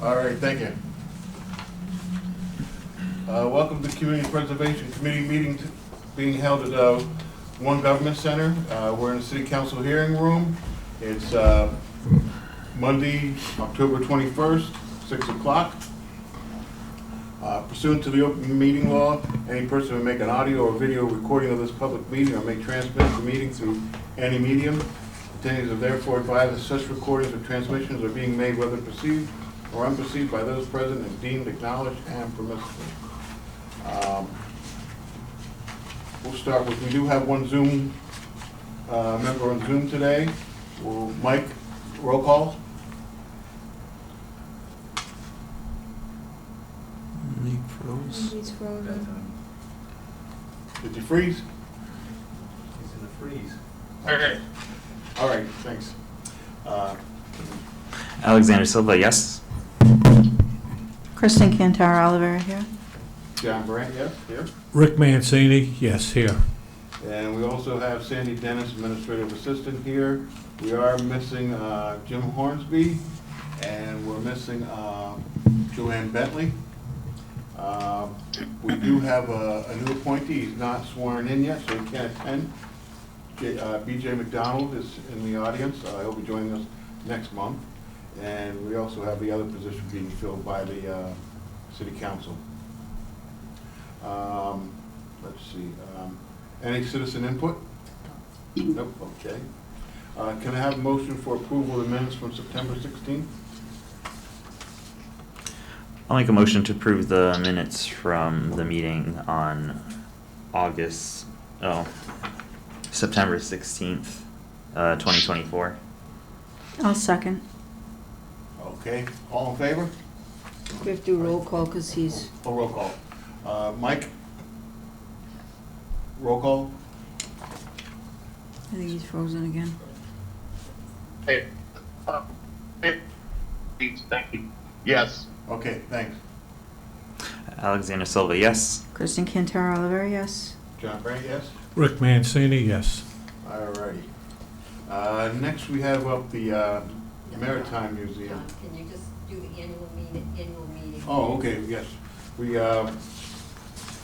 All right, thank you. Welcome to Community Preservation Committee meeting being held at One Government Center. We're in the City Council hearing room. It's Monday, October 21st, 6 o'clock. Pursuant to the open meeting law, any person who make an audio or video recording of this public meeting or may transmit the meeting through any medium, attendees are therefore advised that such recordings or transmissions are being made whether perceived or unperceived by those present and deemed acknowledged and permissible. We'll start with, we do have one Zoom member on Zoom today. Mike, roll call. He froze. He's frozen. Did you freeze? He's in the freeze. Okay. All right, thanks. Alexander Silva, yes. Kristen Cantar Oliver here. John Brandt, yes, here. Rick Mancini, yes, here. And we also have Sandy Dennis, Administrative Assistant here. We are missing Jim Hornsby, and we're missing Joanne Bentley. We do have a new appointee. He's not sworn in yet, so he can't attend. B.J. McDonald is in the audience. He'll be joining us next month. And we also have the other position being filled by the City Council. Let's see. Any citizen input? Nope, okay. Can I have a motion for approval of the minutes from September 16th? I'll make a motion to approve the minutes from the meeting on September 16th, 2024. I'll second. Okay, all in favor? We have to do roll call because he's, Oh, roll call. Mike? Roll call? I think he's frozen again. Hey, thank you. Yes. Okay, thanks. Alexander Silva, yes. Kristen Cantar Oliver, yes. John Brandt, yes? Rick Mancini, yes. All righty. Next, we have up the Maritime Museum. John, can you just do the annual meeting? Oh, okay, yes. We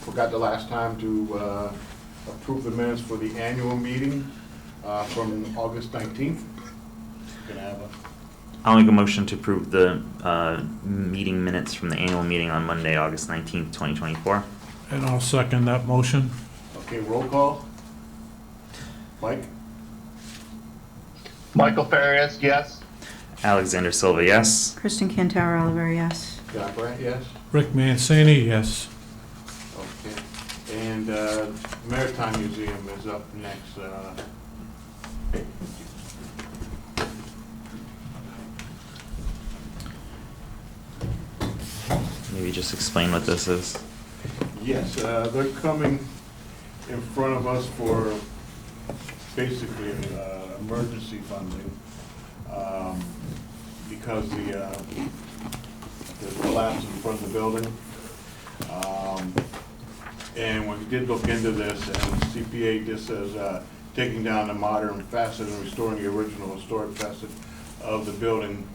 forgot the last time to approve the minutes for the annual meeting from August 19th. Can I have a... I'll make a motion to approve the meeting minutes from the annual meeting on Monday, August 19th, 2024. And I'll second that motion. Okay, roll call. Mike? Michael Farias, yes. Alexander Silva, yes. Kristen Cantar Oliver, yes. John Brandt, yes? Rick Mancini, yes. Okay. And Maritime Museum is up next. Maybe just explain what this is. Yes, they're coming in front of us for basically emergency funding because there's a collapse in front of the building. And we did look into this, and CPA just says taking down the modern facet and restoring the original historic facet of the building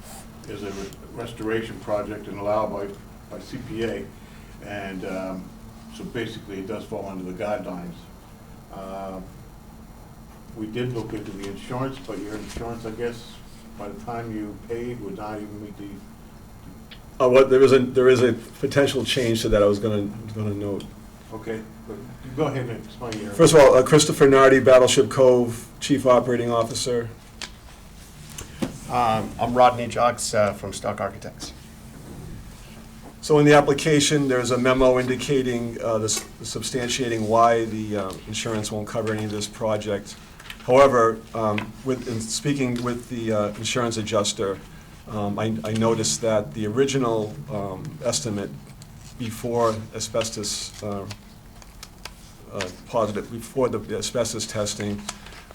is a restoration project and allowed by CPA. And so basically it does fall under the guidelines. We did look into the insurance, but your insurance, I guess, by the time you paid, would not even meet the... Well, there is a potential change to that I was going to note. Okay, but go ahead and explain your... First of all, Christopher Nardi, Battleship Cove, Chief Operating Officer. I'm Rodney Jocks from Stock Architects. So in the application, there's a memo indicating substantiating why the insurance won't cover any of this project. However, in speaking with the insurance adjuster, I noticed that the original estimate before asbestos before the asbestos testing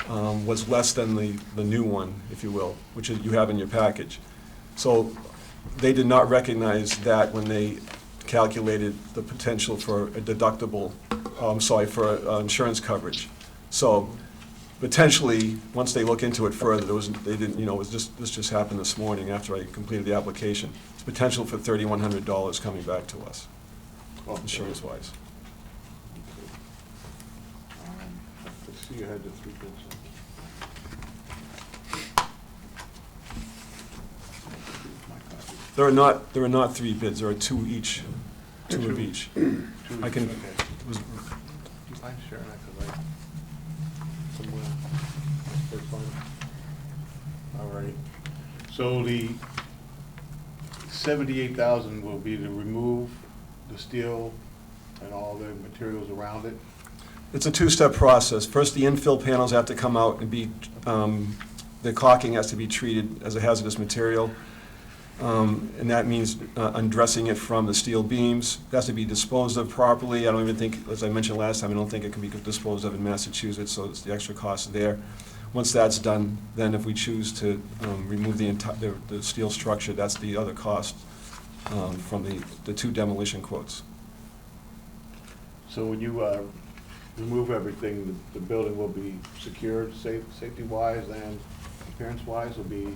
was less than the new one, if you will, which you have in your package. So they did not recognize that when they calculated the potential for a deductible, for insurance coverage. So potentially, once they look into it further, they didn't, this just happened this morning after I completed the application. It's potential for $3,100 coming back to us, insurance-wise. Let's see, you had the 3 bids. My copy. There are not 3 bids, there are 2 each, 2 of each. I can, Okay. it was, Do you mind sharing that, because somewhere, first one? All right. So the 78,000 will be to remove the steel and all the materials around it? it's a 2-step process. First, the infill panels have to come out and be, the caulking has to be treated as a hazardous material. And that means undressing it from the steel beams. It has to be disposed of properly. I don't even think, as I mentioned last time, I don't think it can be disposed of in Massachusetts, so it's the extra cost there. Once that's done, then if we choose to remove the steel structure, that's the other cost from the 2 demolition quotes. So when you remove everything, the building will be secured, safety-wise and appearance-wise will be?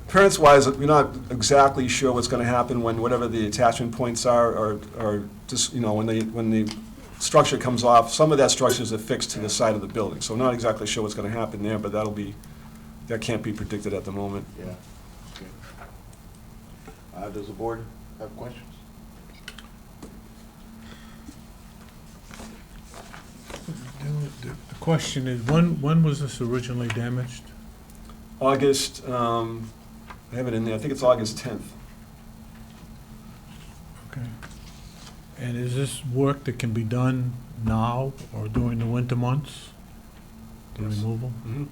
Appearance-wise, we're not exactly sure what's going to happen when whatever the attachment points are, or just, when the structure comes off. Some of that structure is affixed to the side of the building, so I'm not exactly sure what's going to happen there, but that can't be predicted at the moment. Yeah. Okay. Does the board have questions? The question is, when was this originally damaged? August, I have it in there, I think it's August 10th. Okay. And is this work that can be done now or during the winter months? The Yes. removal? Mhm.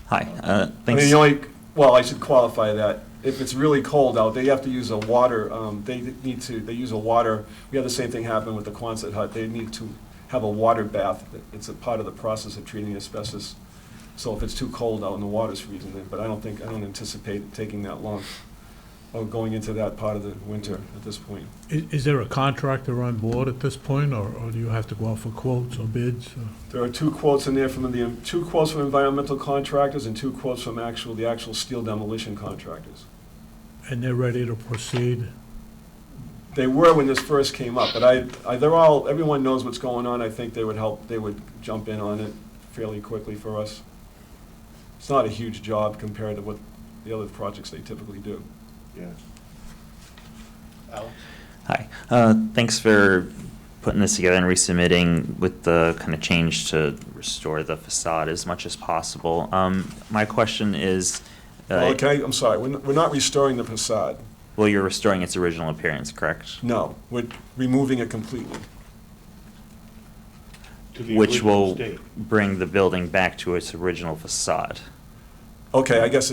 Hi, I thanks. mean, I should qualify that. If it's really cold out, they have to use a water, they use a water, we had the same thing happen with the Quonset hut. They need to have a water bath. It's a part of the process of treating asbestos. So if it's too cold out and the water's freezing, but I don't anticipate it taking that long, or going into that part of the winter at this point. Is there a contractor on board at this point, or do you have to go out for quotes or bids? There are 2 quotes in there from 2 quotes from environmental contractors and 2 quotes from the actual steel demolition contractors. And they're ready to proceed? They were when this first came up, but everyone knows what's going on. I think they would jump in on it fairly quickly for us. It's not a huge job compared to what the other projects they typically do. Yeah. Alex? Hi, thanks for putting this together and resubmitting with the kind of change to restore the facade as much as possible. My question is, Okay, I'm sorry, we're not restoring the facade. well, you're restoring its original appearance, correct? No, we're removing it completely. To the Which original will state. bring the building back to its original facade. Okay, I guess,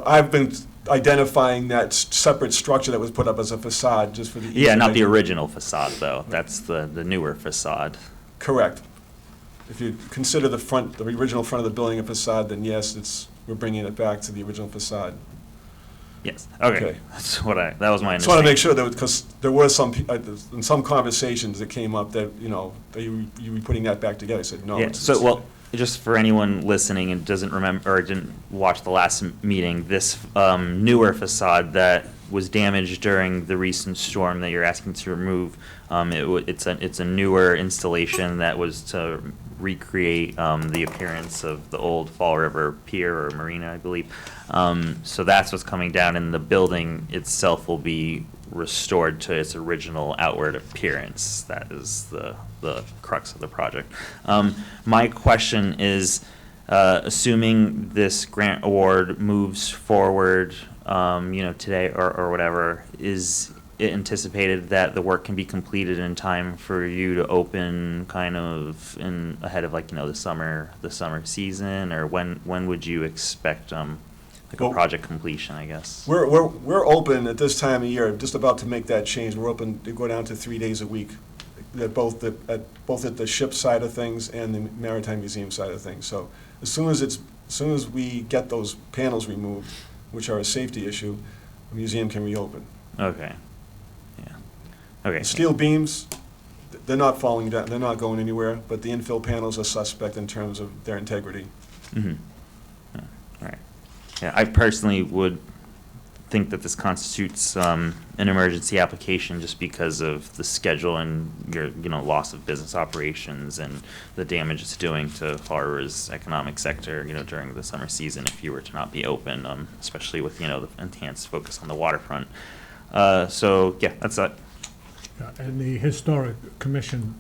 I've been identifying that separate structure that was put up as a facade just for the. Yeah, not the original facade, though. That's the newer facade. Correct. If you consider the original front of the building a facade, then yes, we're bringing it back to the original facade. Yes, okay. Okay. That was my Just want to make understanding. sure that, because there were in some conversations that came up that, are you putting that back together? I said, no. Yeah, it's- so, well, just for anyone listening and doesn't remember, or didn't watch the last meeting, this newer facade that was damaged during the recent storm that you're asking to remove, it's a newer installation that was to recreate the appearance of the old Fall River Pier or Marina, I believe. So that's what's coming down, and the building itself will be restored to its original outward appearance. That is the crux of the project. My question is, assuming this grant award moves forward, today or whatever, is it anticipated that the work can be completed in time for you to open kind of ahead of the summer season, or when would you expect a Well, project completion, I guess? We're open at this time of year, just about to make that change. We're open to go down to 3 days a week, both at the ship side of things and the Maritime Museum side of things. So as soon as we get those panels removed, which are a safety issue, the museum can reopen. Okay. Yeah. Okay. Steel beams, they're not falling down, they're not going anywhere, but the infill panels are suspect in terms of their integrity. Mhm. Yeah, right. Yeah, I personally would think that this constitutes an emergency application just because of the schedule and your, loss of business operations and the damage it's doing to Florida's economic sector, during the summer season if you were to not be open, especially with, the enhanced focus on the waterfront. So, yeah, that's it. Yeah, and the Historic Commission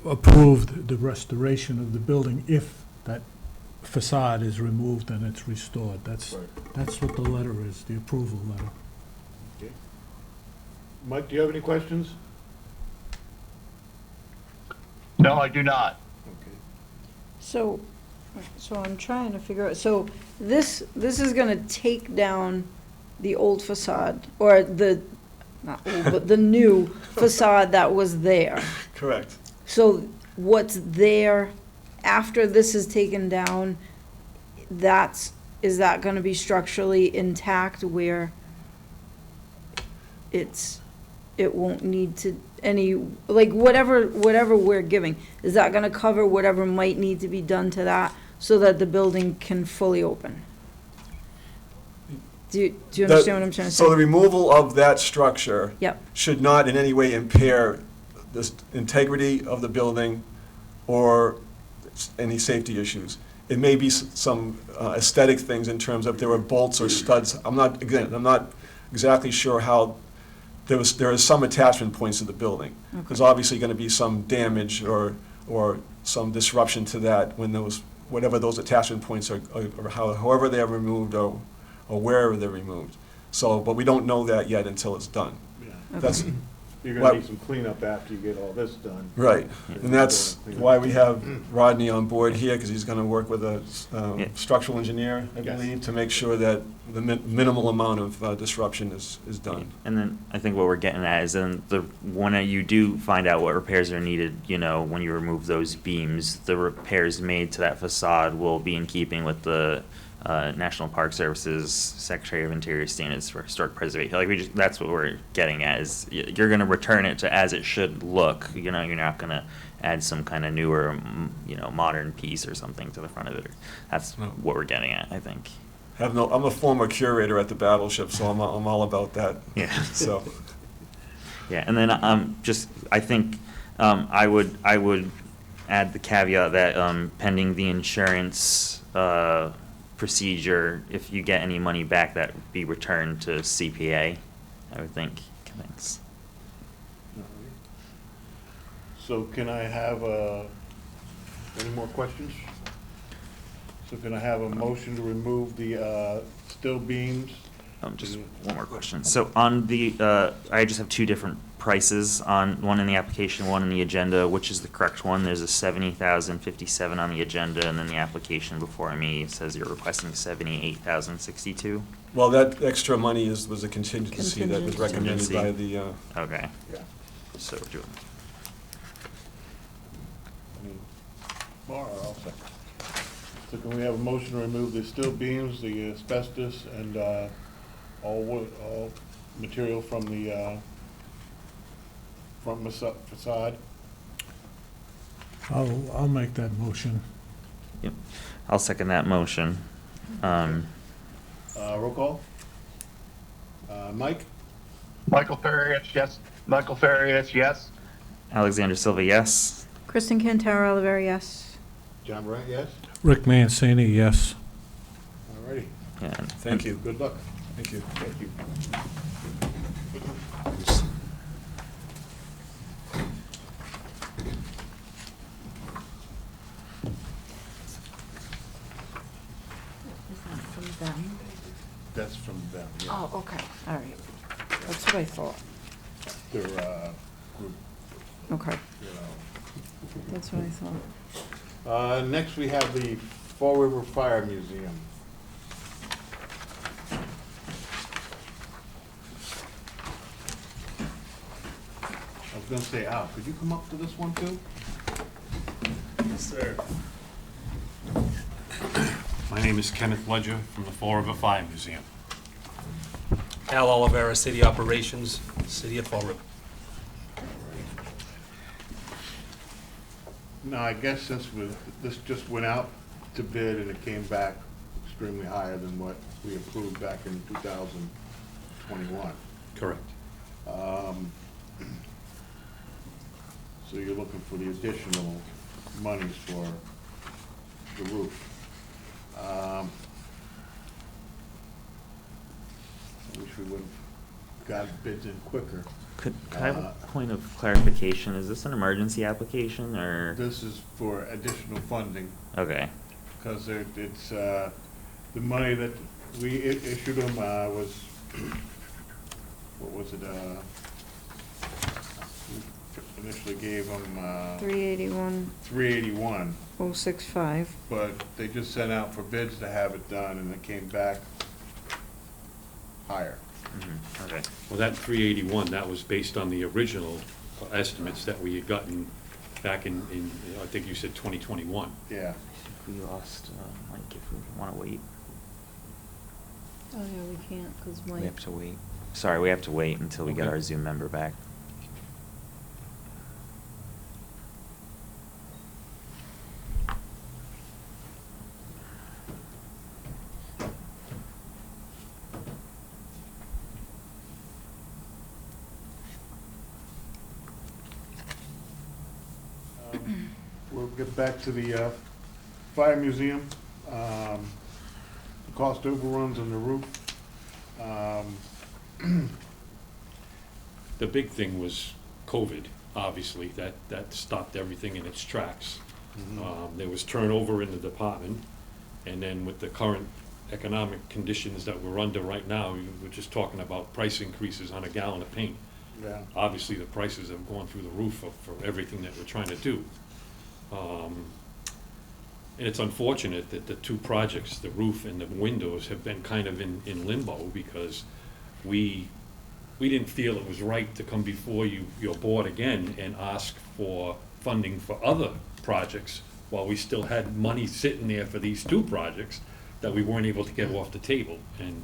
approved the restoration of the building if that facade is removed and it's restored. That's what the letter is, the approval letter. Okay. Mike, do you have any questions? No, I do not. Okay. So I'm trying to figure out, so this is gonna take down the old facade, or not old, but the new facade that was there. Correct. So what's there after this is taken down, is that gonna be structurally intact where it won't need to, whatever we're giving, is that gonna cover whatever might need to be done to that so that the building can fully open? Do you understand what I'm trying to say? So the removal of that structure Yep, should not in any way impair the integrity of the building or any safety issues. It may be some aesthetic things in terms of there were bolts or studs. I'm not exactly sure how, there are some attachment points to the building. okay, There's obviously going to be some damage or some disruption to that when whatever those attachment points are, or however they are removed or wherever they're removed. So, but we don't know that yet until it's done. Yeah. That's, You're gonna What- need some cleanup after you get all this done. right. And that's why we have Rodney on board here, because he's going to work with a Yeah. structural engineer, I Yes. believe, to make sure that the minimal amount of disruption is done. And then I think what we're getting at is when you do find out what repairs are needed, when you remove those beams, the repairs made to that facade will be in keeping with the National Park Service's Secretary of Interior standards for historic preservation. That's what we're getting at, is you're gonna return it to as it should look. You're not gonna add some kind of newer, modern piece or something to the front of it. That's No. what we're getting at, I think. I'm a former curator at the Battleship, so I'm all about that. Yeah. So, Yeah, and then I think I would add the caveat that pending the insurance procedure, if you get any money back, that would be returned to CPA, I would think. Thanks. So can I have any more questions? So can I have a motion to remove the steel beams? Just one more question. So on I just have two different prices, one in the application, one in the agenda. Which is the correct one? There's a $70,057 on the agenda, and then the application before me says you're requesting $78,062. well, that extra money was a contingency that was recommended by the, Okay, Yeah. so we're doing. I'll second. So can we have a motion to remove the steel beams, the asbestos, and all material from the front facade? I'll make that motion. Yep, I'll second that motion. Roll call? Mike? Michael Farias, yes. Michael Farias, yes. Alexander Silva, yes. Kristen Cantara Oliveri, yes. John Brandt, yes? Rick Mancini, yes. All righty. Yeah, thank you. Good luck. Thank you. Thank you. From them? That's from them, yeah. Oh, okay, all right. That's what I thought. Their group, Okay, you know. that's what I thought. Next, we have the Fall River Fire Museum. I was gonna say, Al, could you come up to this one too? Yes, sir. My name is Kenneth Ledger from the Fall River Fire Museum. Al Olivera, City Operations, City of Fall River. No, I guess this just went out to bid and it came back extremely higher than what we approved back in 2021. Correct. So you're looking for the additional monies for the roof. I wish we would've got bids in quicker. Could I have a point of clarification? Is this an emergency application or? This is for additional funding, Okay, because it's, the money that we issued them was, what was it, we initially gave them, 381, 381, 065. but they just sent out for bids to have it done, and it came back higher. okay. Well, that 381, that was based on the original estimates that we had gotten back in, I think you said 2021. Yeah. We lost, Mike, if we want to wait. Oh, yeah, we can't, because We Mike. have to wait. Sorry, we have to wait until we get Okay. our Zoom member back. We'll get back to the fire museum. The cost overruns on the roof. The big thing was COVID, obviously, that stopped everything in its tracks. There was turnover in the department, and then with the current economic conditions that we're under right now, we're just talking about price increases on a gallon of paint. Yeah. Obviously, the prices have gone through the roof for everything that we're trying to do. And it's unfortunate that the two projects, the roof and the windows, have been kind of in limbo because we didn't feel it was right to come before your board again and ask for funding for other projects while we still had money sitting there for these two projects that we weren't able to get off the table. And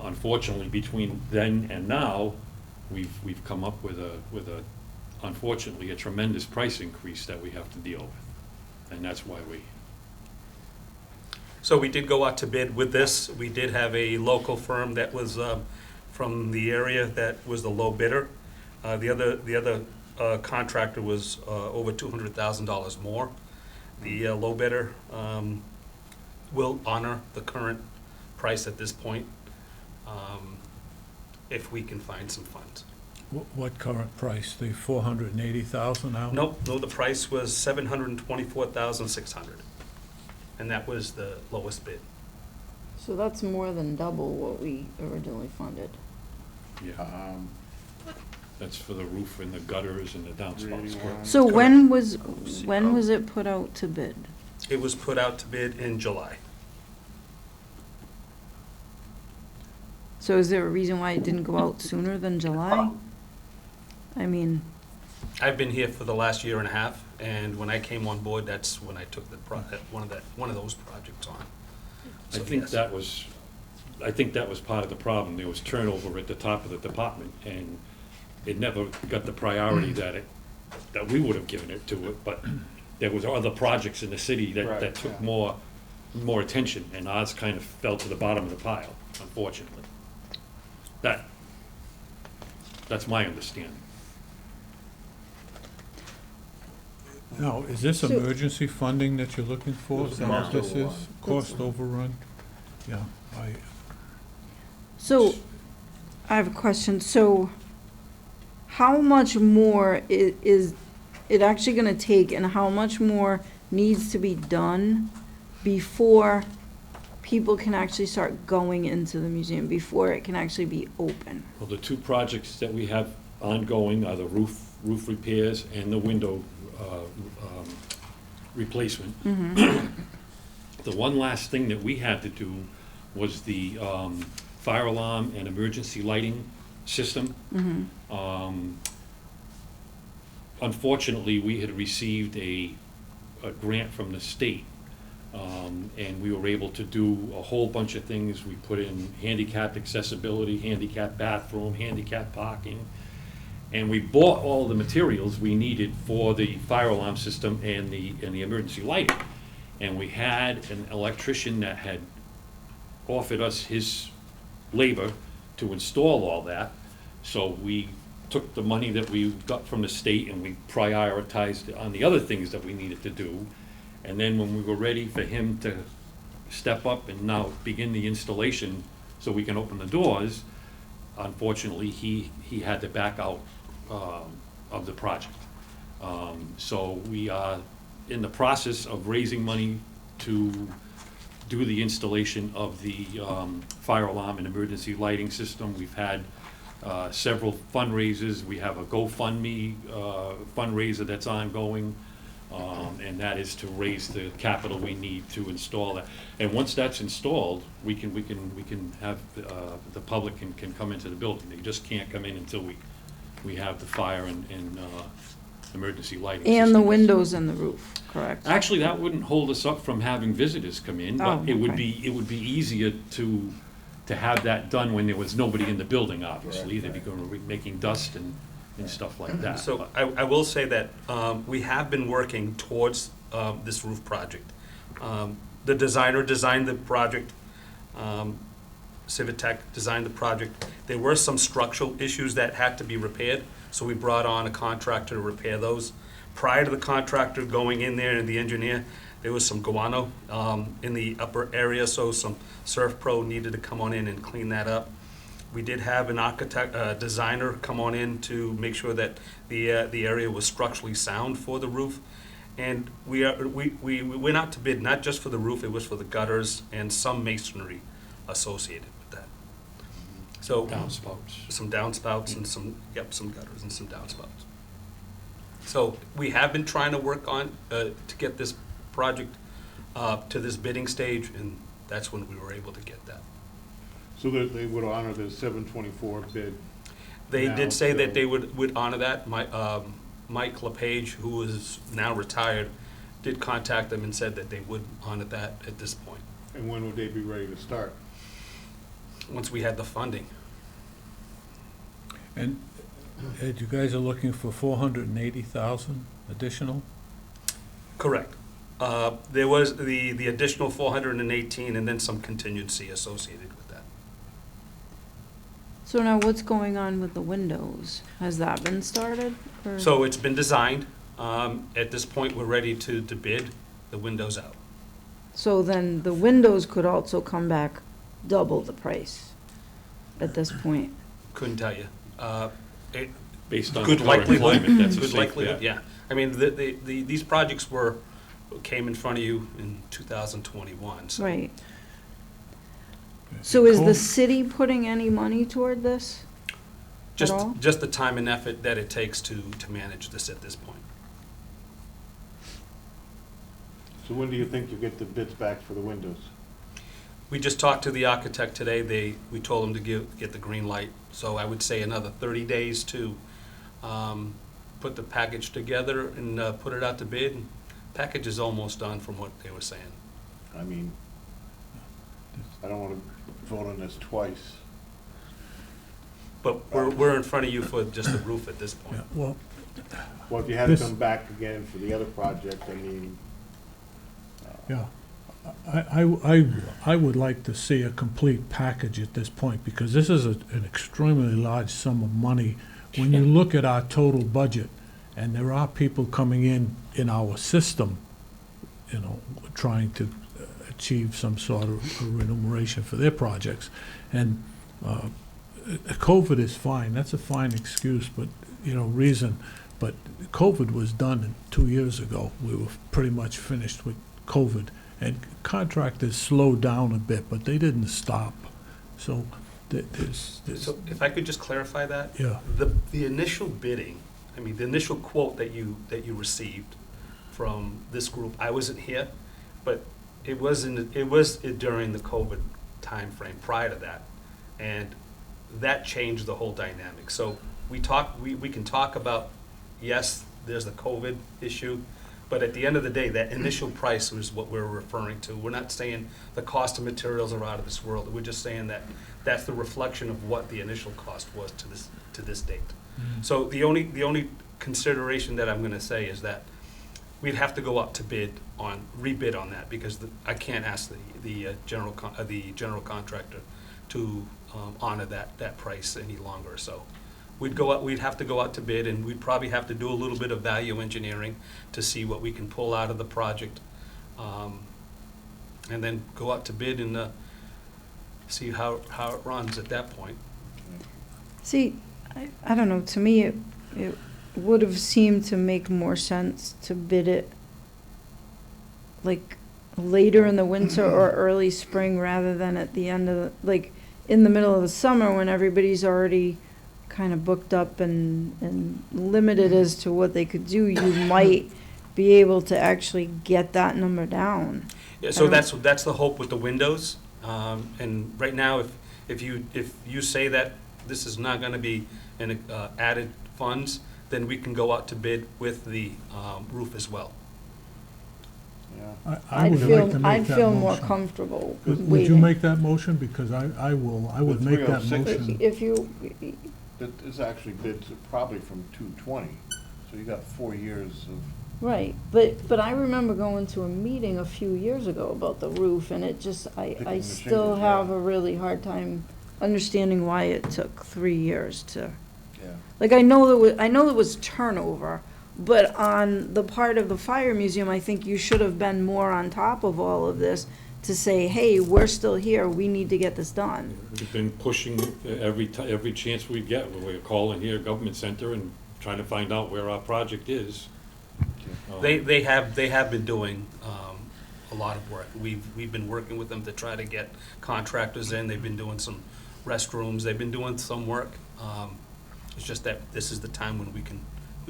unfortunately, between then and now, we've come up with unfortunately, a tremendous price increase that we have to deal with. And that's why So we did go out to bid with this. We did have a local firm that was from the area that was the low bidder. The other contractor was over $200,000 more. The low bidder will honor the current price at this point if we can find some funds. What current price? The 480,000 now? No, the price was $724,600, and that was the lowest bid. So that's more than double what we originally funded. yeah, that's for the roof and the gutters and the downspouts. 381. So Correct. when was it put out to bid? It was put out to bid in July. So is there a reason why it didn't go out sooner than July? I mean, I've been here for the last year and a half, and when I came on board, that's when I took one of those projects on. I So, think yes. that was part of the problem. There was turnover at the top of the department, and it never got the priority that we would have given it to it, but there was other projects in the city Right, that took yeah. more attention, and ours kind of fell to the bottom of the pile, unfortunately. That's my understanding. Now, is this So- emergency funding that you're looking for? Is that what this Cost is? overrun. Cost overrun? Yeah, so I have a question. So how much more is it actually gonna take, and how much more needs to be done before people can actually start going into the museum, before it can actually be open? Well, the two projects that we have ongoing are the roof repairs and the window replacement. The one last thing that we had to do was the fire alarm and emergency lighting system. Unfortunately, we had received a grant from the state, and we were able to do a whole bunch of things. We put in handicap accessibility, handicap bathroom, handicap parking, And we bought all the materials we needed for the fire alarm system and the emergency lighting. And we had an electrician that had offered us his labor to install all that. So we took the money that we got from the state and we prioritized on the other things that we needed to do. And then when we were ready for him to step up and now begin the installation so we can open the doors, unfortunately, he had to back out of the project. So we are in the process of raising money to do the installation of the fire alarm and emergency lighting system. We've had several fundraisers. We have a GoFundMe fundraiser that's ongoing, and that is to raise the capital we need to install that. And once that's installed, we can have the public can come into the building. They just can't come in until we have the fire and emergency lighting And the systems. windows and the roof, correct? Actually, that wouldn't hold us up from having visitors come in, Oh, but it would okay. be easier to have that done when there was nobody in the building, obviously. They'd be making dust and stuff like that. So I will say that we have been working towards this roof project. The designer designed the project, Civitech designed the project. There were some structural issues that had to be repaired, so we brought on a contractor to repair those. Prior to the contractor going in there and the engineer, there was some guano in the upper area, so some Surf Pro needed to come on in and clean that up. We did have an architect, designer come on in to make sure that the area was structurally sound for the roof. And we went out to bid not just for the roof, it was for the gutters and some masonry associated with that. So Downspouts. some downspouts and some gutters and some downspouts. So we have been trying to work on to get this project to this bidding stage, and that's when we were able to get that. So that they would honor the 724 bid. They Now, did say so- that they would honor that. Mike LePage, who is now retired, did contact them and said that they would honor that at this point, And when would they be ready to start? once we had the funding. And Ed, you guys are looking for 480,000 additional? Correct. There was the additional 418 and then some contingency associated with that. So now what's going on with the windows? Has that been started? or- So it's been designed. At this point, we're ready to bid the windows out. So then the windows could also come back double the price at this point. Couldn't tell you. It- Based on the Good current likelihood. climate, that's a Good safe likelihood, bet. yeah. I mean, these projects came in front of you in 2021, so. Right. So is the Cool. city putting any money toward this? Just, all? just the time and effort that it takes to manage this at this point. So when do you think you'll get the bids back for the windows? We just talked to the architect today. We told him to get the green light. So I would say another 30 days to put the package together and put it out to bid. Package is almost done from what they were saying. I mean, I don't want to vote on this twice. But we're in front of you for just the roof at this point. Yeah, well, Well, if you had to This- come back again for the other project, I mean, yeah. I would like to see a complete package at this point, because this is an extremely large sum of money. When you look at our total budget, and there are people coming in our system, you know, trying to achieve some sort of remuneration for their projects. And COVID is fine, that's a fine excuse, but, reason. But COVID was done 2 years ago. We were pretty much finished with COVID. And contractors slowed down a bit, but they didn't stop. So there's So if I could just clarify that? yeah. The initial bidding, the initial quote that you received from this group, I wasn't here, but it was during the COVID timeframe prior to that. And that changed the whole dynamic. So we can talk about, yes, there's the COVID issue, but at the end of the day, that initial price was what we're referring to. We're not saying the cost of materials are out of this world. We're just saying that that's the reflection of what the initial cost was to this date. So the only consideration that I'm gonna say is that we'd have to go out to rebid on that, because I can't ask the general contractor to honor that price any longer, so. We'd have to go out to bid, and we'd probably have to do a little bit of value engineering to see what we can pull out of the project. And then go out to bid and see how it runs at that point. See, I don't know, to me, it would have seemed to make more sense to bid it like later in the winter or early spring rather than at the end of like in the middle of the summer when everybody's already kind of booked up and limited as to what they could do. You might be able to actually get that number down. Yeah, so that's the hope with the windows. And right now, if you say that this is not gonna be an added funds, then we can go out to bid with the roof as well. Yeah. I would like to make I'd that feel more motion. comfortable Would you waiting. make that motion? Because I would The make that 306 motion. If you, That is actually bids probably from 220, so you got 4 years of, right, but I remember going to a meeting a few years ago about the roof, and it just, I Picking the still shingles, have yeah. a really hard time understanding why it took 3 years to, yeah. like, I know there was turnover, but on the part of the fire museum, I think you should have been more on top of all of this to say, hey, we're still here, we need to get this done. We've been pushing every chance we get. We're calling here Government Center and trying to find out where our project is. They have been doing a lot of work. We've been working with them to try to get contractors in. They've been doing some restrooms. They've been doing some work. It's just that this is the time when we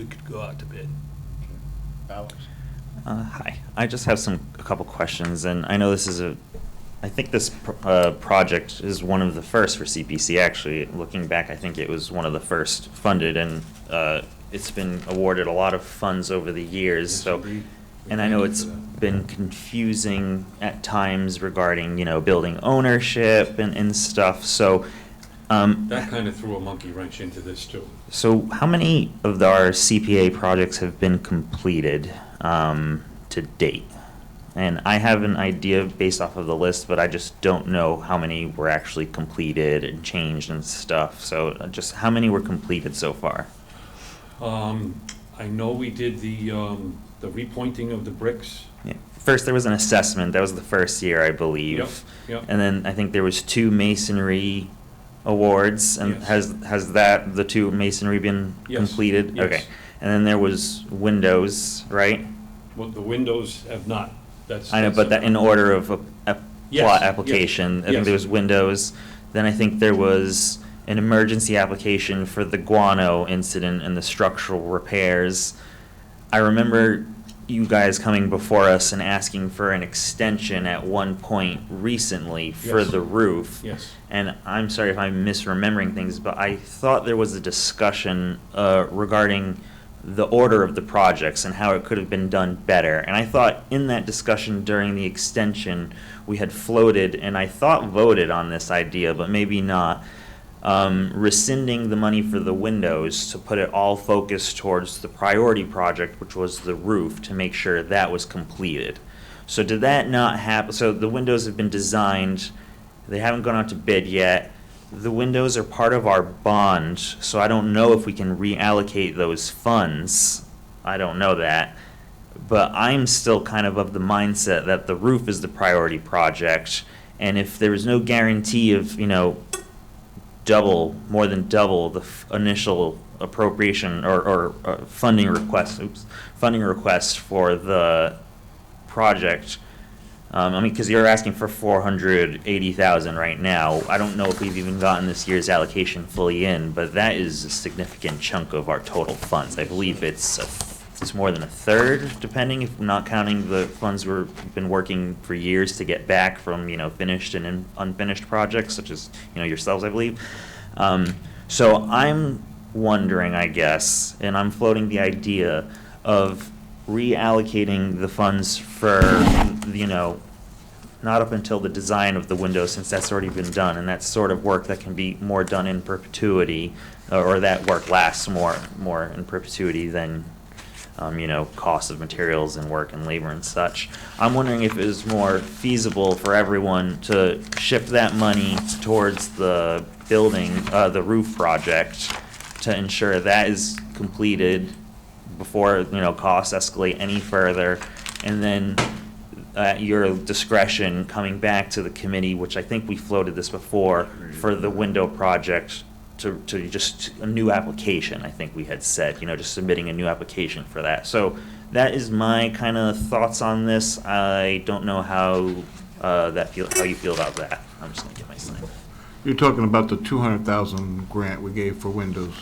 could go out to bid. Alex? Hi, I just have a couple questions, and I know I think this project is one of the first for CPC, actually. Looking back, I think it was one of the first funded, and it's been awarded a lot of funds over the years, so. And I know it's been confusing at times regarding, building ownership and stuff, so. That kind of threw a monkey wrench into this too. So how many of our CPA projects have been completed to date? And I have an idea based off of the list, but I just don't know how many were actually completed and changed and stuff. So just how many were completed so far? I know we did the repointing of the bricks. Yeah. First, there was an assessment. That was the first year, I believe. Yep. And then I think there was 2 masonry awards. And Yes. has the 2 masonry been Yes. completed? Yes. Okay. And then there was windows, right? Well, the windows have not. I know, but that in order of a Yes, plot yes, application, I think yes. there was windows. Then I think there was an emergency application for the guano incident and the structural repairs. I remember you guys coming before us and asking for an extension at one point recently for Yes. the roof. Yes. And I'm sorry if I'm misremembering things, but I thought there was a discussion regarding the order of the projects and how it could have been done better. And I thought in that discussion during the extension, we had floated, and I thought voted on this idea, but maybe not, rescinding the money for the windows to put it all focused towards the priority project, which was the roof, to make sure that was completed. So did that not happen? So the windows have been designed, they haven't gone out to bid yet. The windows are part of our bond, so I don't know if we can reallocate those funds. I don't know that. But I'm still kind of the mindset that the roof is the priority project, and if there was no guarantee of, more than double the initial appropriation or funding request for the project. Because you're asking for 480,000 right now. I don't know if we've even gotten this year's allocation fully in, but that is a significant chunk of our total funds. I believe it's more than a third, depending, if not counting the funds we've been working for years to get back from, finished and unfinished projects, such as, yourselves, I believe. So I'm wondering, I guess, and I'm floating the idea of reallocating the funds for, not up until the design of the window, since that's already been done, and that's sort of work that can be more done in perpetuity, or that work lasts more in perpetuity than, cost of materials and work and labor and such. I'm wondering if it is more feasible for everyone to shift that money towards the building, the roof project, to ensure that is completed before, costs escalate any further, and then at your discretion, coming back to the committee, which I think we floated this before, for the window project, to just a new application, I think we had said, just submitting a new application for that. So that is my kind of thoughts on this. I don't know how how you feel about that. I'm just gonna get my sign. You're talking about the 200,000 grant we gave for windows.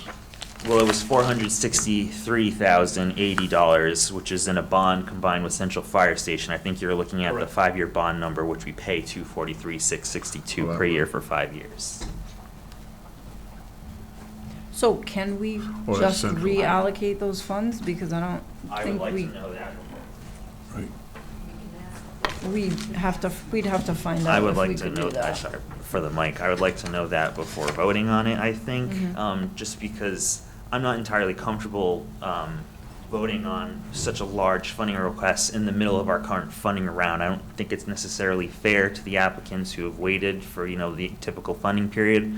Well, it was $463,080, which is in a bond combined with Central Fire Station. I think you're looking at the Correct. 5-year bond number, which we pay $243,662 per year for 5 years. So can we Or just central. reallocate those funds? Because I don't think we, know that. we'd have to find I out would if we like to could know do that, that. sorry, for the mic, I would like to know that before voting on it, I think, Mhm. just because I'm not entirely comfortable, voting on such a large funding request in the middle of our current funding round. I don't think it's necessarily fair to the applicants who have waited for, the typical funding period,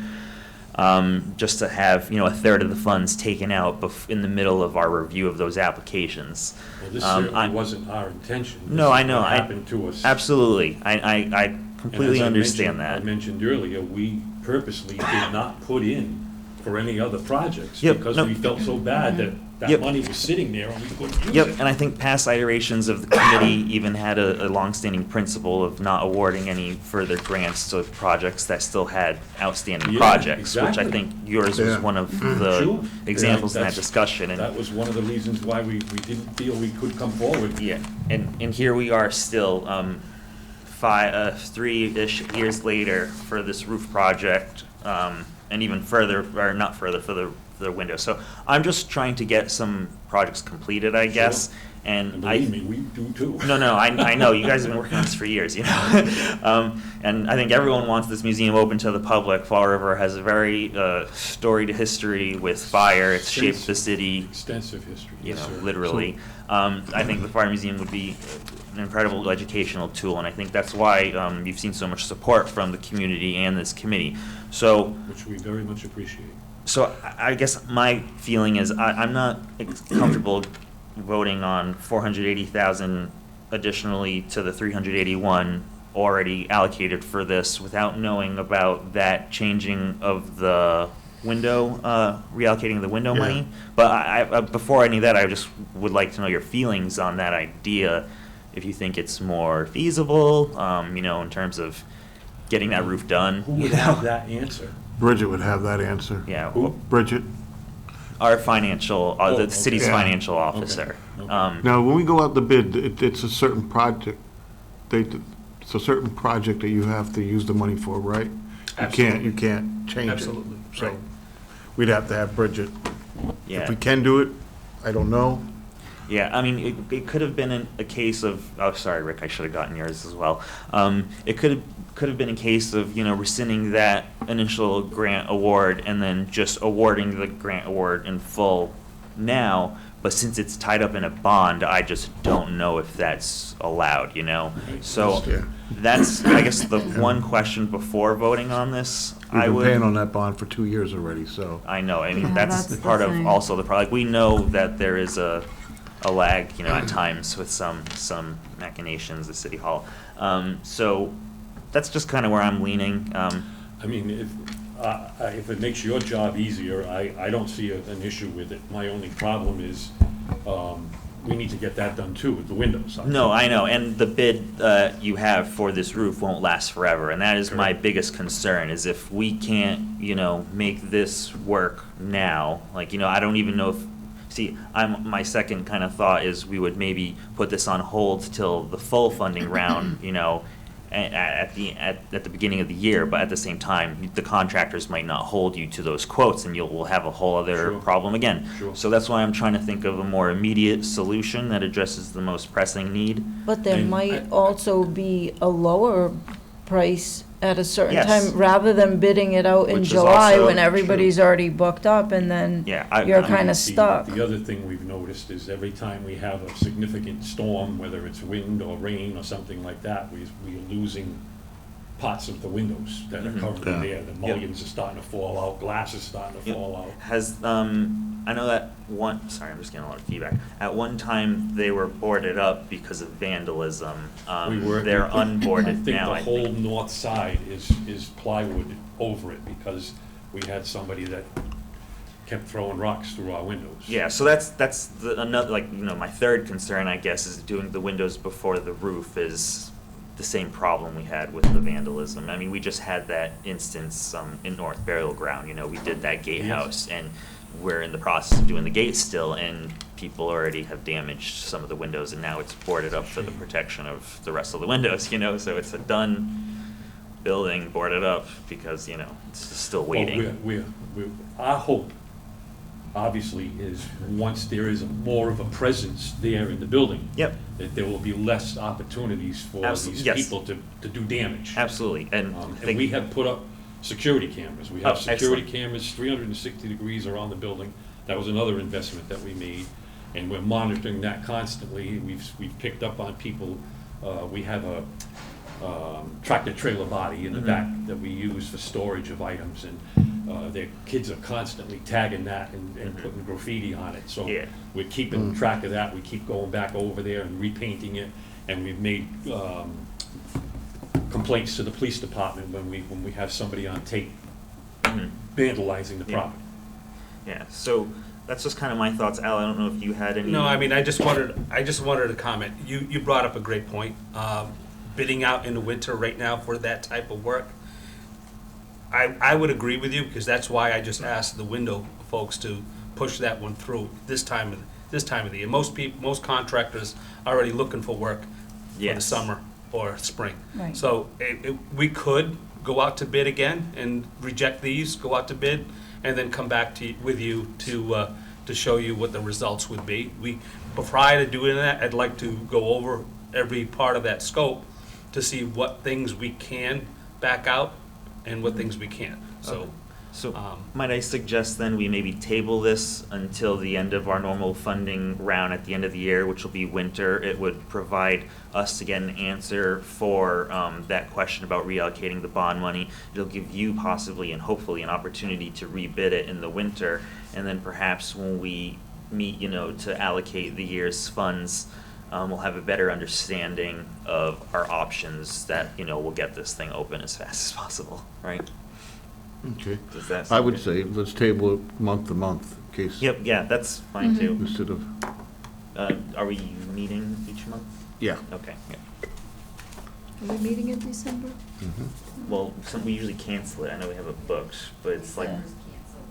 just to have, a third of the funds taken out in the middle of our review of those applications. Well, this Um, certainly I'm- wasn't our intention. No, This I is know. what happened to us. Absolutely, I And completely as I understand mentioned- that. I mentioned earlier, we purposely did not put in for any other projects. Yep, Because no. we felt so bad that Yep. money was sitting there and we couldn't use it. Yep, and I think past iterations of the committee even had a longstanding principle of not awarding any further grants to projects that still had outstanding Yeah, projects, which I exactly. think yours was Yeah. one of Sure. the examples in that That's- discussion. And That was one of the reasons why we didn't feel we could come forward. yeah, and here we are still, 3-ish years later for this roof project, and even further, or not further, for the window. So I'm just trying to get some projects completed, I guess, And and believe me, we do too. No, I know, you guys have been working on this for years, And I think everyone wants this museum open to the public. Fall River has a very storied history with fire. It's shaped the city, Extensive history, yes, sir. literally. I think the Fire Museum would be an incredible educational tool, and I think that's why you've seen so much support from the community and this committee. So, Which we very much appreciate. I guess my feeling is I'm not comfortable voting on 480,000 additionally to the 381 already allocated for this without knowing about that changing of the window, reallocating the window Yeah. money. But I before any of that, I just would like to know your feelings on that idea, if you think it's more feasible, in terms of getting that roof done. Who would have that answer? Bridget would have that answer. Yeah, Who? Bridget. our financial, Oh, the city's okay. financial officer. Okay. Now, when we go out the bid, it's a certain project, it's a certain project that you have to use the money for, right? You can't change it. Absolutely, So, right. we'd have to have Bridget. Yeah. If we can do it, I don't know. Yeah, I mean, it could have been a case of, oh, sorry, Rick, I should have gotten yours as well. It could have been a case of, rescinding that initial grant award and then just awarding the grant award in full now. But since it's tied up in a bond, I just don't know if that's allowed, So Yeah. that's, I guess, the one question before voting on this. We've I been would. paying on that bond for 2 years already, so. I know, I mean, Yeah, that's that's the part of thing. also the problem. Like, we know that there is a lag, at times with some machinations at City Hall. So that's just kind of where I'm leaning. I mean, if it makes your job easier, I don't see an issue with it. My only problem is, we need to get that done too, with the windows. No, I know, and the bid you have for this roof won't last forever, and that is my biggest concern, is if we can't, make this work now, like, I don't even know if, see, my second kind of thought is we would maybe put this on hold till the full funding round, at the beginning of the year, but at the same time, the contractors might not hold you to those quotes, and we'll have a whole other Sure. problem again. Sure. So that's why I'm trying to think of a more immediate solution that addresses the most pressing need. But there And might also be a lower price at a certain Yes. time, rather than bidding it out in Which is July also when true. everybody's already booked up, and then Yeah, you're I- kind of The- stuck. The other thing we've noticed is every time we have a significant storm, whether it's wind or rain or something like that, we're losing parts of the windows that are Mhm. covered in there. The mullions are starting to fall out, glass is starting to Yep. fall out. Has, I know that sorry, I'm just getting a lot of feedback. At one time, they were boarded up because of vandalism. They're I unboarded think now, the I whole think. north side is plywood over it because we had somebody that kept throwing rocks through our windows. Yeah, so that's another, like, my third concern, I guess, is doing the windows before the roof is the same problem we had with the vandalism. I mean, we just had that instance, in North Burial Ground, we did that gatehouse, and we're in the process of doing the gate still, and people already have damaged some of the windows, and now it's boarded up for the protection of the rest of the windows, so it's a done building, boarded up, because, it's still Well, waiting. our hope, obviously, is once there is more of a presence there in the building. Yep. That there will be less opportunities for these Yes. people to do damage. Absolutely, and And we have put up security cameras. We have Oh, security excellent. cameras 360 degrees around the building. That was another investment that we made, and we're monitoring that constantly. We've picked up on people. We have a tractor trailer body in the Mhm. back that we use for storage of items, and their kids are constantly tagging that and Mhm. putting graffiti on it. So Yeah. we're keeping track of that. We keep going back over there and repainting it, and we've made complaints to the police department when we have somebody on tape Mhm. vandalizing the Yeah. property. Yeah, so that's just kind of my thoughts. Al, I don't know if you had any. No, I mean, I just wanted to comment. You brought up a great point. Bidding out in the winter right now for that type of work, I would agree with you, because that's why I just asked the window folks to push that one through this time of the year. Most contractors are already looking for work for the Yes. summer or spring. Right. So we could go out to bid again and reject these, go out to bid, and then come back with you to show you what the results would be. But prior to doing that, I'd like to go over every part of that scope to see what things we can back out and what things we can't. So, So might I suggest then we maybe table this until the end of our normal funding round at the end of the year, which will be winter. It would provide us to get an answer for that question about reallocating the bond money. It'll give you possibly and hopefully an opportunity to rebid it in the winter. And then perhaps when we meet, to allocate the year's funds, we'll have a better understanding of our options that, we'll get this thing open as fast as possible, right? Okay. Does that I sound would good? say, let's table it month to month, in case. Yep, yeah, that's fine too. Instead of, Are we meeting each month? yeah. Okay, yeah. Are we meeting in December? Well, we usually cancel it. I know we have it booked, but it's like, December's canceled.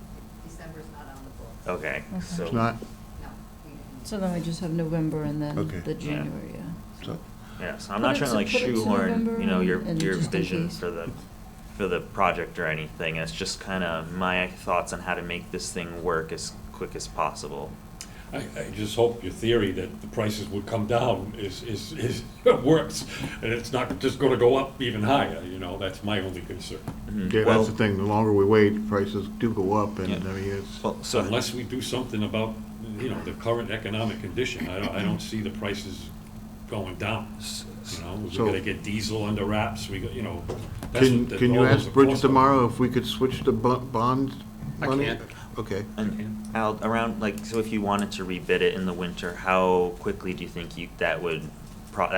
December's not on the books. okay, Okay. so. It's not, No, we didn't. So then we just have November and then Okay. the January, yeah. so, Yeah, so I'm Put not it trying to to- like put it to shoehorn, November your, and your just in vision case. for the project or anything. It's just kind of my thoughts on how to make this thing work as quick as possible. I just hope your theory that the prices would come down is works, and it's not just gonna go up even higher, that's my only concern. yeah, Well- that's the thing, the longer we wait, prices do go up, and, Yeah. I mean, it's, Well, so. Unless we do something about, the current economic condition, I don't see the prices going down. We So- gotta get diesel under wraps, that's can, what the- can you all those ask are Bridget costs are. tomorrow if we could switch the bond I money? can't. Okay. And Al, so if you wanted to rebid it in the winter, how quickly do you think that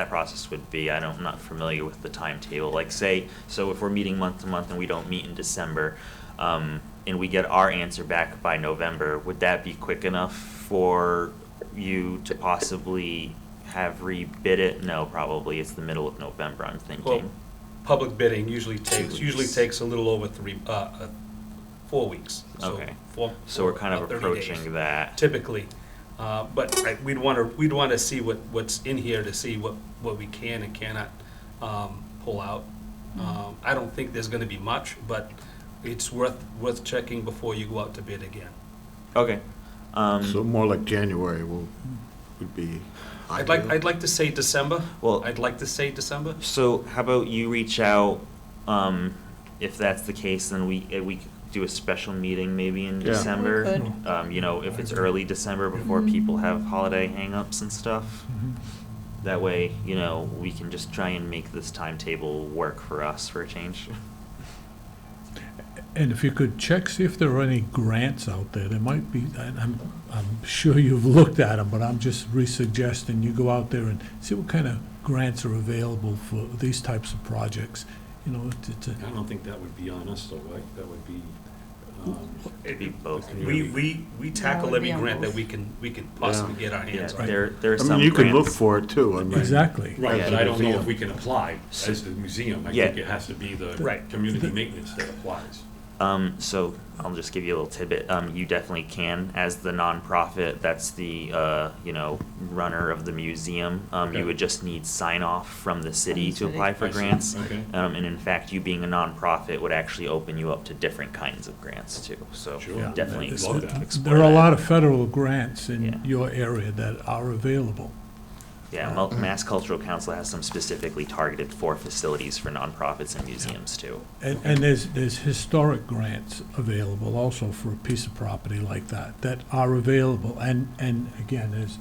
process would be? I'm not familiar with the timetable. Like say, so if we're meeting month to month and we don't meet in December, and we get our answer back by November, would that be quick enough for you to possibly have rebid it? No, probably. It's the middle of November, I'm Well, thinking. public bidding usually weeks. takes a little over 4 weeks. So Okay. four- So we're kind of 30 days. approaching that. Typically, but we'd want to see what's in here to see what we can and cannot pull out. I don't think there's gonna be much, but it's worth checking before you go out to bid again. Okay. So more like January would be ideal. I'd like to say December. Well- I'd like to say December. So how about you reach out, if that's the case, then we could do a special meeting maybe in Yeah. December. We could. You know, if it's early December before people have holiday hangups and stuff. That way, you know, we can just try and make this timetable work for us for a change. And if you could check, see if there are any grants out there. There might be, and I'm sure you've looked at them, but I'm just re-suggesting you go out there and see what kind of grants are available for these types of projects. You know, it's a, I don't think that would be on us, though, right? That would be, It'd be both. We tackle would every be on grant that both. we can possibly get our Yeah, hands on. there are I some mean, you could look grants. for it too, I mean. exactly. right, Yeah. but I don't know if Museum. we can apply as the museum. I Yeah. think it has to be the Right. community maintenance that applies. So I'll just give you a little tidbit. You definitely can, as the nonprofit, that's the, you know, runner of the museum. Okay. You would just need sign off from the city to city. apply for I see. grants. Okay. And in fact, you being a nonprofit would actually open you up to different kinds of grants too. So Sure. Yeah. definitely It's- Love that. explore There are a that. lot of federal grants Yeah. in your area that are available. Yeah, Mass Cultural Council has some specifically targeted for facilities for nonprofits and museums too. And there's historic grants available also for a piece of property like that are available. And again, as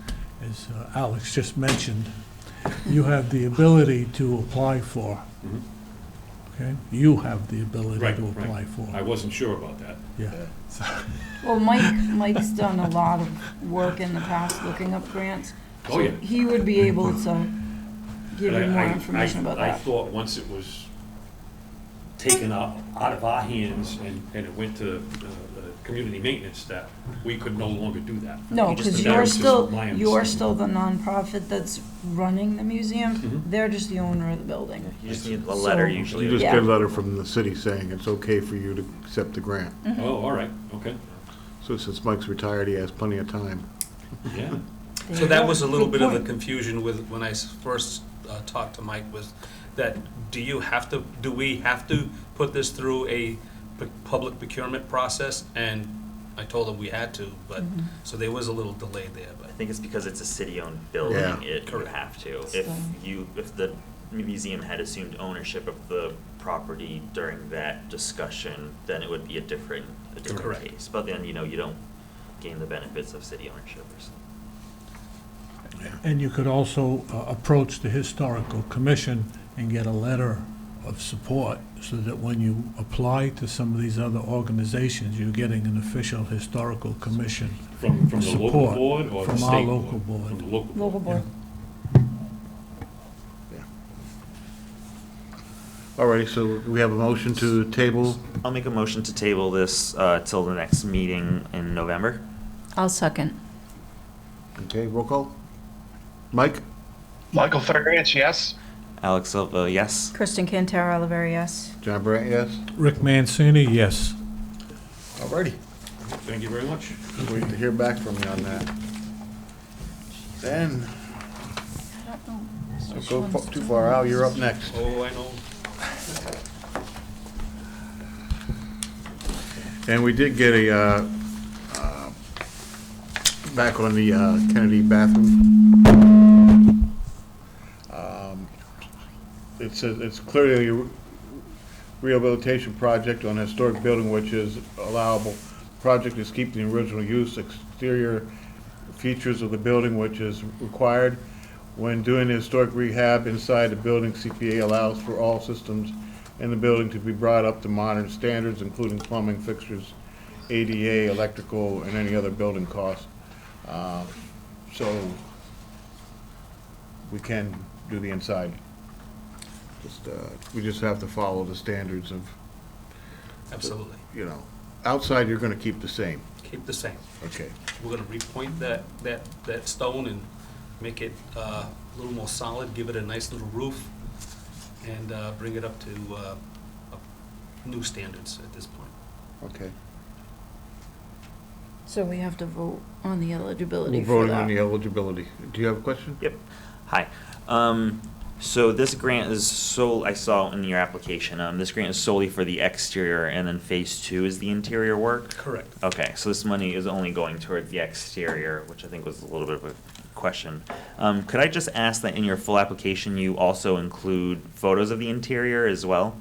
Alex just mentioned, you have the ability to apply for, Mhm. okay? You have the ability Right, to apply right. for. I wasn't sure about that. Yeah. Well, Mike's done a lot of work in the past looking up grants. Oh, so yeah. He would be able to give But you more I- information about I that. thought once it was taken out of our hands and it went to community maintenance, that we could no longer do that. No, You just- because that you're was just still, my you're understanding. still the nonprofit that's running the museum. Mhm. They're just the owner of the building. You just need a letter So- usually. You just Yeah. get a letter from the city saying it's okay for you to accept the grant. Oh, all right, okay, So since Mike's retired, he has plenty of time. yeah. There So you that go. was a little Good bit of the point. confusion with, when I first talked to Mike, was that do we have to put this through a public procurement process? And I told him we had to, but, so there was a little delay there, I but. think it's because it's a city-owned building, Yeah. it would Correct. have to. So- If the museum had assumed ownership of the property during that discussion, then it would be a different Correct. case. But then, you know, you don't gain the benefits of city ownership or something. And you could also approach the Historical Commission and get a letter of support, so that when you apply to some of these other organizations, you're getting an official Historical Commission From the local support board or the from state our board? local board. From the local board. Local board. Alrighty, so we have a motion to table. I'll make a motion to table this till the next meeting in November. I'll second. Okay, roll call. Mike? Michael Farias, yes. Alex Silva, yes. Kristen Cantara Oliveri, yes. John Brandt, yes? Rick Mancini, yes. Alrighty. Thank you very much. Wait to hear back from you on that. Then, don't go too far out, you're up next. Oh, I know. And we did get a, back on the Kennedy bathroom. It says, it's clearly a rehabilitation project on a historic building which is allowable. Project is keeping the original use, exterior features of the building which is required. When doing the historic rehab inside the building, CPA allows for all systems in the building to be brought up to modern standards, including plumbing fixtures, ADA, electrical, and any other building costs. So we can do the inside. We just have to follow the standards of, Absolutely. you know, outside you're gonna keep the same. Keep the same. Okay. We're gonna repoint that stone and make it a little more solid, give it a nice little roof, and bring it up to new standards at this point. Okay. So we have to vote on the eligibility We're for voting on the that. eligibility. Do you have a question? Yep. Hi. So this grant is I saw in your application, this grant is solely for the exterior, and then phase 2 is the interior work? Correct. Okay, so this money is only going toward the exterior, which I think was a little bit of a question. Could I just ask that in your full application, you also include photos of the interior as well?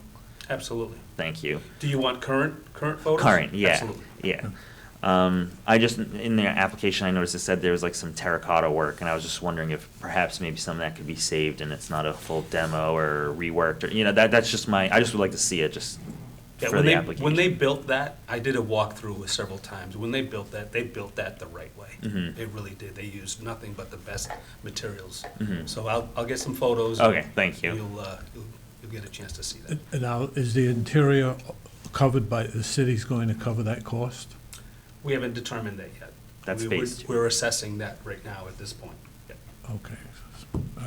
Absolutely. Thank you. Do you want current photos? Current, yeah, Absolutely. yeah. I just, in their application, I noticed it said there was like some terracotta work, and I was just wondering if perhaps maybe some of that could be saved and it's not a full demo or reworked, or, you know, that's just I just would like to see it just Yeah, for when the they, application. when they built that, I did a walkthrough several times. When they built that the right way. Mhm. They really did. They used nothing but the best materials. Mhm. So I'll get some photos. Okay, thank you. You'll get a chance to see that. And now, is the interior covered by, the city's going to cover that cost? We haven't determined that yet. That's We're- phase 2. We're assessing that right now at this point. Yeah. Okay.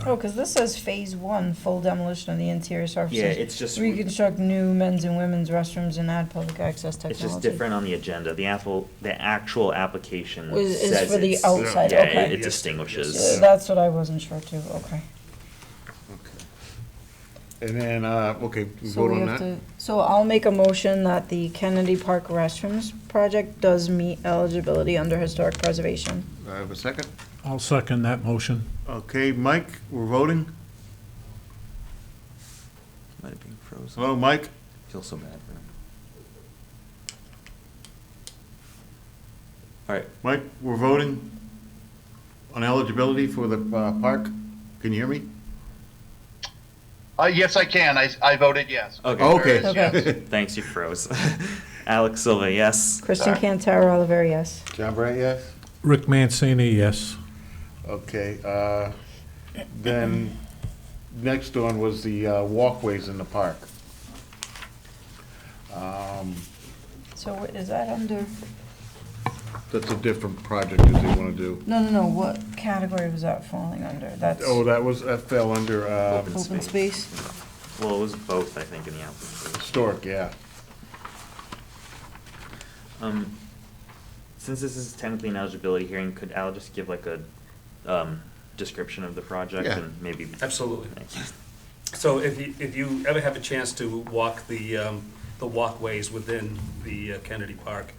Oh, because this says phase 1, full demolition of the interior surfaces. Yeah, it's just, Reconstruct new men's and women's restrooms and add public access technology. it's just different on the agenda. The actual application Is says for the it's- outside, yeah, okay. it distinguishes. Yeah, that's what I wasn't sure too, okay. And then, okay, we So vote we on have that? to, so I'll make a motion that the Kennedy Park restrooms project does meet eligibility under historic preservation. Do I have a second? I'll second that motion. Okay, Mike, we're voting. Might have been frozen. Hello, Mike? Feel so bad for him. All right, Mike, we're voting on eligibility for the park. Can you hear me? Yes, I can. I voted yes. okay. Okay. Okay. Thanks, you froze. Alex Silva, yes. Kristen Cantara Oliveri, yes. John Brandt, yes? Rick Mancini, yes. Okay, then, next on was the walkways in the park. So is that under, That's a different project that they want to do. no, what category was that falling under? That's Oh, that fell under open space? Well, it was both, I think, in the application. historic, yeah. Since this is technically an eligibility hearing, could Al just give like a description of the project Yeah. and maybe? Absolutely. Thank you. So if you ever have a chance to walk the walkways within the Kennedy Park,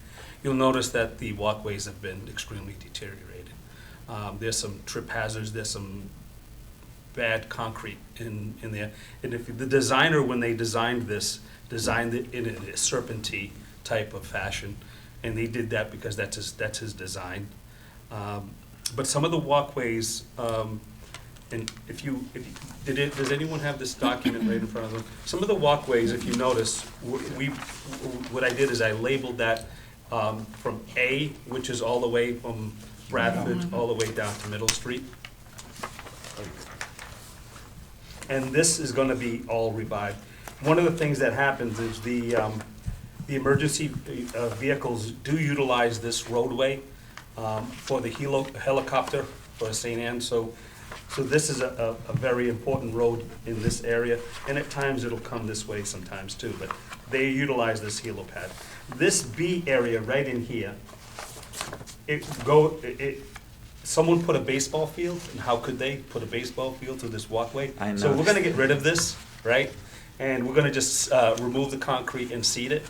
you'll notice that the walkways have been extremely deteriorated. There's some trip hazards, there's some bad concrete in there. And if the designer, when they designed this, designed it in a serpentine type of fashion, and they did that because that's his design. But some of the walkways, and does anyone have this document right in front of them? Some of the walkways, if you notice, what I did is I labeled that from A, which is all the way from Bradford, all the way down to Middle Street. And this is gonna be all revived. One of the things that happens is the emergency vehicles do utilize this roadway for the helicopter for St. Anne, so this is a very important road in this area, and at times it'll come this way sometimes too, but they utilize this helipad. This B area right in here, someone put a baseball field, and how could they put a baseball field through this walkway? I So know. we're gonna get rid of this, right? And we're gonna just remove the concrete and seed it.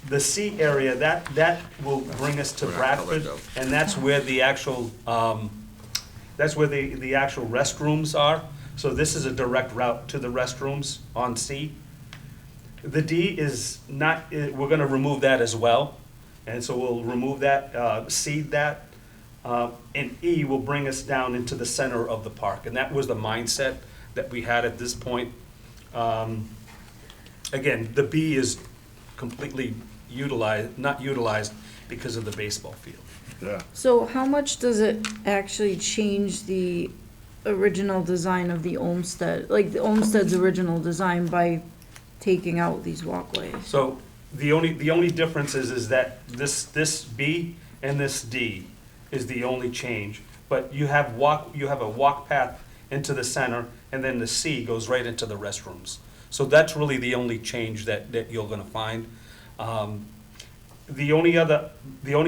The C area, that will bring us to Bradford, and that's where the actual, the actual restrooms are. So this is a direct route to the restrooms on C. The D is not, we're gonna remove that as well, and so we'll remove that, seed that. And E will bring us down into the center of the park, and that was the mindset that we had at this point. Again, the B is completely not utilized because of the baseball field. Yeah. So how much does it actually change the original design of the Olmsted, like the Olmsted's original design by taking out these walkways? So the only difference is that this B and this D is the only change. But you have a walk path into the center, and then the C goes right into the restrooms. So that's really the only change that you're gonna find. The only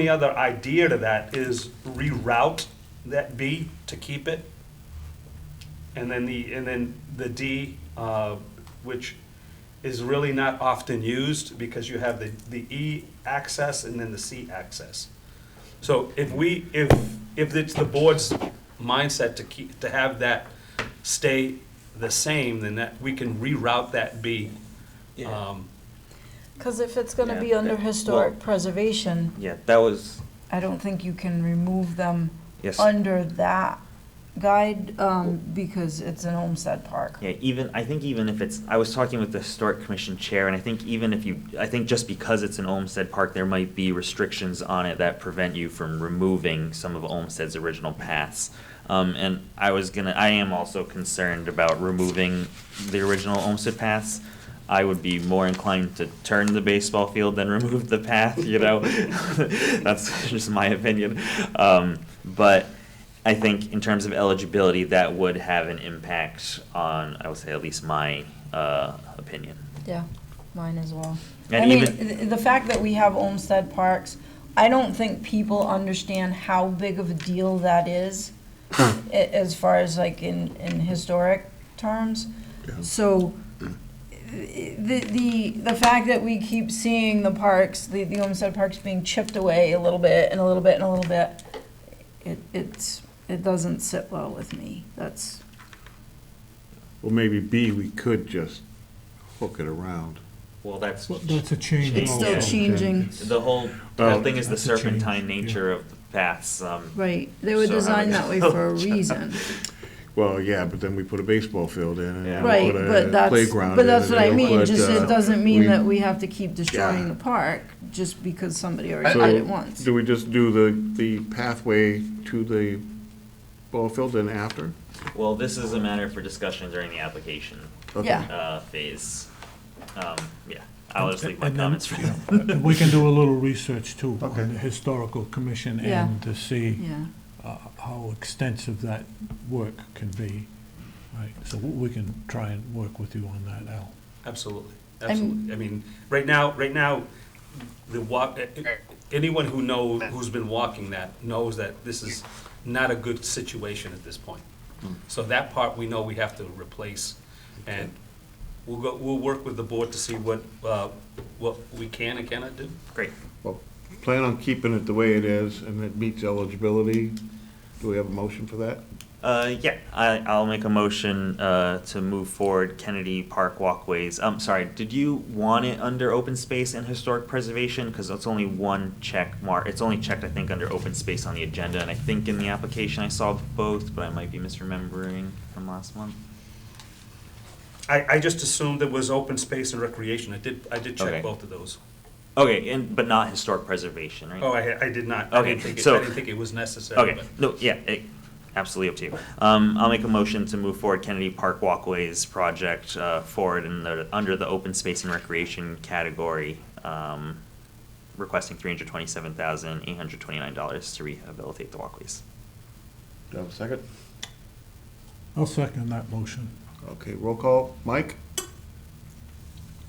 other idea to that is reroute that B to keep it. and then the D, which is really not often used because you have the E access and then the C access. So if it's the board's mindset to have that stay the same, then that, we can reroute that B. Because if it's gonna Yeah, be under that- historic well- preservation, Yeah, that was, I don't think you can remove them yes. under that guide, because it's an Olmsted Park. Yeah, I think even if it's, I was talking with the Historic Commission Chair, and I think even if I think just because it's an Olmsted Park, there might be restrictions on it that prevent you from removing some of Olmsted's original paths. And I am also concerned about removing the original Olmsted paths. I would be more inclined to turn the baseball field than remove the path, you know? That's just my opinion. But I think in terms of eligibility, that would have an impact on, I would say, at least my opinion. Yeah, mine as well. And I mean, even- the fact that we have Olmsted Parks, I don't think people understand how big of a deal that is, as far as like in historic terms. So, the fact that we keep seeing the parks, the Olmsted Parks being chipped away a little bit and a little bit and a little bit, it doesn't sit well with me. That's, Well, maybe B, we could just hook it around. Well, that's, Well, that's a change. It's still also. changing. It's- the whole thing is the That's a change, serpentine yeah. nature of the paths. right, they were So designed that way for a having- reason. Well, yeah, but then we put a baseball field in and Yeah. we Right, put a but that's, playground but in, that's and what I then mean, put, just it doesn't mean we- that we have to keep destroying Yeah. the park just because somebody already So, did it once. do we just do the pathway to the ball field then after? Well, this is a matter for discussion during the application Okay. Yeah. phase. Yeah, I'll just leave my And then- comments for that. And we can do a little research too Okay. on the historical commission Yeah. and to see Yeah, how extensive that work can be. Right, so we can try and work with you on that, Al. Absolutely, I'm- absolutely. I mean, right now, the walk, anyone who's been walking that knows that this is not a good situation at this point. So that part we know we have to replace, and we'll work with the board to see what we can and cannot do. Great. Well, plan on keeping it the way it is and it meets eligibility. Do we have a motion for that? Yeah, I'll make a motion to move forward Kennedy Park walkways. Sorry, did you want it under open space and historic preservation? Because it's only one check mark. It's only checked, I think, under open space on the agenda, and I think in the application I saw both, but I might be misremembering from last month. I just assumed it was open space and recreation. I did Okay. check both of those. Okay, but not historic preservation, right? Oh, I did not. Okay, I didn't so- think it was necessary. Okay, but- no, yeah, absolutely up to you. I'll make a motion to move forward Kennedy Park Walkways project forward under the open space and recreation category, requesting $327,829 to rehabilitate the walkways. Do I have a second? I'll second that motion. Okay, roll call. Mike?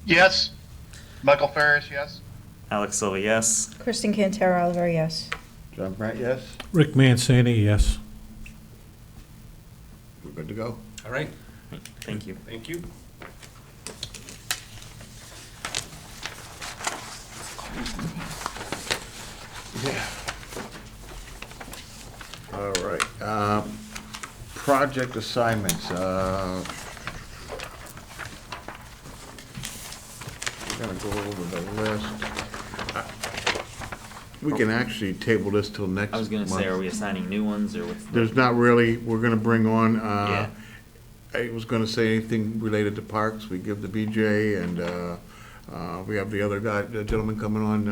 Yes. Michael Ferris, yes. Alex Silva, yes. Kristen Cantara Oliver, yes. John Brandt, yes? Rick Mancini, yes. We're good to go. All right, Thank you. thank you. All right. Project assignments. We're gonna go over the list. We can actually table this till next month. I was gonna say, are we assigning new ones, or what's? There's not really, we're gonna bring on, Yeah. I was gonna say anything related to parks, we give the BJ, and, we have the other guy, the gentleman coming on,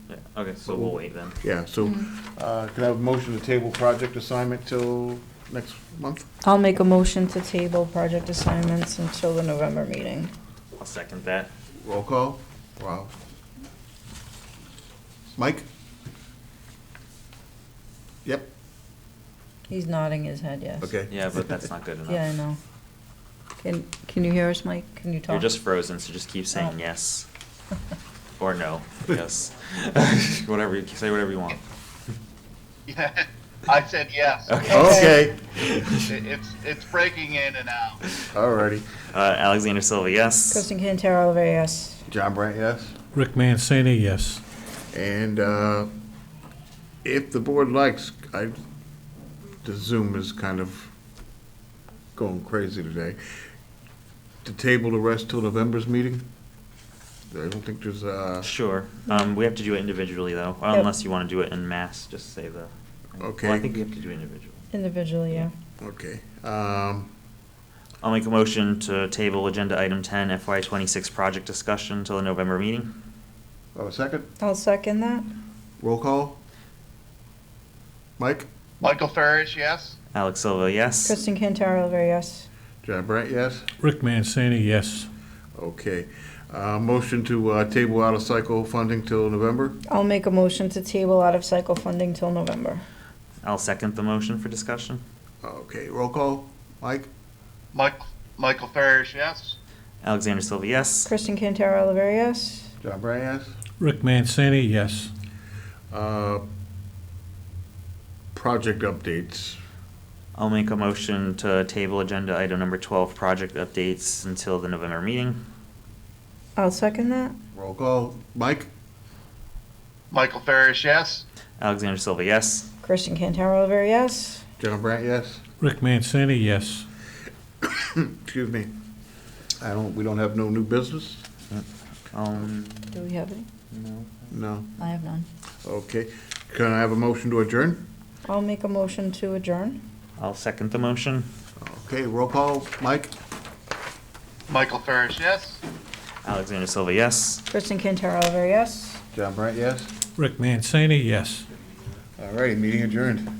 Yeah, okay, so we'll wait then. yeah, so, can I have a motion to table project assignment till next month? I'll make a motion to table project assignments until the November meeting. I'll second that. Roll call? Wow. Mike? Yep, He's nodding his head, yes. okay. Yeah, but that's not good enough. Yeah, I know. Can you hear us, Mike? Can you talk? You're just frozen, so just keep saying Oh. yes. Or no, yes. Whatever, say whatever you want. Yeah. I said yes. Okay, It's breaking in and out. alrighty. Alexander Silva, yes. Kristen Cantero Oliveri, yes. John Brandt, yes? Rick Mancini, yes. And if the board likes, the Zoom is kind of going crazy today, to table the rest till November's meeting? I don't think there's, Sure. We have to do it individually, though, Yep. unless you want to do it en masse, just say the. Okay. Well, I think we have to do it individually. Individually, yeah. okay. I'll make a motion to table agenda item 10, FY '26 project discussion until the November meeting. A second? I'll second that. Roll call? Mike? Michael Ferris, yes. Alex Silva, yes. Kristen Cantero Oliveri, yes. John Brandt, yes? Rick Mancini, yes. Okay. Motion to table out of cycle funding till November? I'll make a motion to table out of cycle funding till November. I'll second the motion for discussion. Okay, roll call? Mike? Michael Ferris, yes. Alexander Silva, yes. Kristen Cantero Oliveri, yes. John Brandt, yes? Rick Mancini, yes. Project updates. I'll make a motion to table agenda item number 12, project updates until the November meeting. I'll second that. Roll call? Mike? Michael Ferris, yes. Alexander Silva, yes. Kristen Cantero Oliveri, yes. John Brandt, yes? Rick Mancini, yes. Excuse me. We don't have no new business? Do we have any? No. No. I have none. Okay. Can I have a motion to adjourn? I'll make a motion to adjourn. I'll second the motion. Okay, roll call. Mike? Michael Ferris, yes. Alexander Silva, yes. Kristen Cantero Oliveri, yes. John Brandt, yes? Rick Mancini, yes. All righty, meeting adjourned.